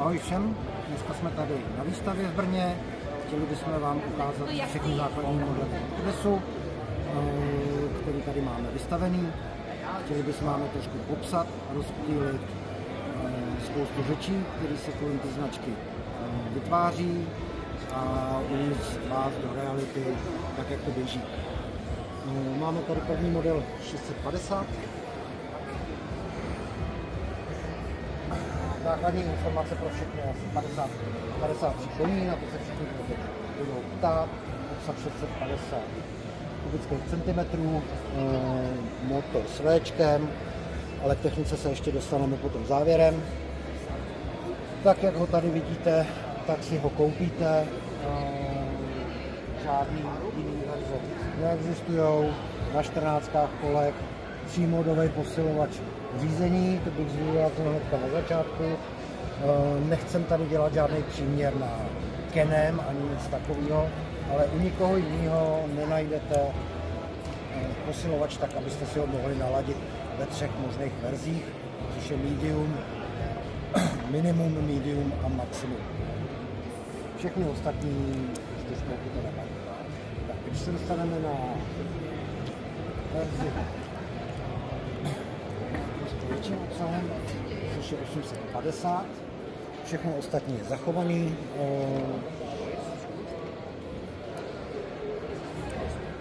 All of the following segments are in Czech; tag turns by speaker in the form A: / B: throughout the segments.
A: Ahoj všem, dneska jsme tady na výstavě v Brně. Chtěli bychom vám ukázat všechny základní modely Odesu, který tady máme vystavený. Chtěli bychom vám trošku popsat a rozptýlit spoustu řečí, které se kolem té značky vytváří a uvést vás do reality, tak jak to běží. Máme tady první model 650. Základní informace pro všechny asi 53 koní, na to se všichni budou ptát, obsah 650 kubických centimetrů, motor s Včkem, ale k technice se ještě dostaneme potom závěrem. Tak jak ho tady vidíte, tak si ho koupíte, žádný jiný verze neexistují, na 14 kolech, 3modový posilovač řízení, to bych zdůraznil hnedka na začátku. Nechcem tady dělat žádný příměr na Canem ani nic takového, ale u nikoho jiného nenajdete posilovač tak, abyste si ho mohli naladit ve 3 možných verzích, což je medium, minimum, medium a maximum. Všechny ostatní 4 to nemají. Tak když se dostaneme na verzi větším obsahem, což je 850. Všechno ostatní je zachovaný.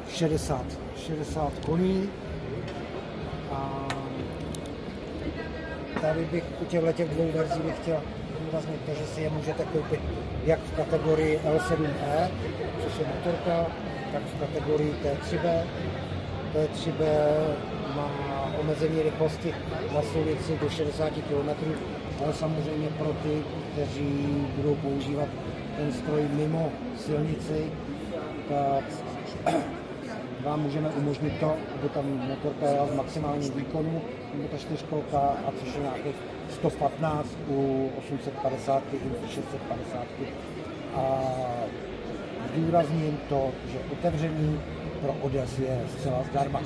A: 60 koní. A tady bych u těchto 2 verzí bych chtěl zdůraznit to, že si je můžete koupit jak v kategorii L7E, což je motorka, tak v kategorii T3B. T3B má omezení rychlosti na silnici do 60 km, ale samozřejmě pro ty, kteří budou používat ten stroj mimo silnici, tak vám můžeme umožnit to, aby tam motorka jela v maximálním výkonu, nebo ta 4kolka, a což je nějakých 115 u 850 i 650. A zdůrazním to, že otevření pro Odes je zcela zdarma.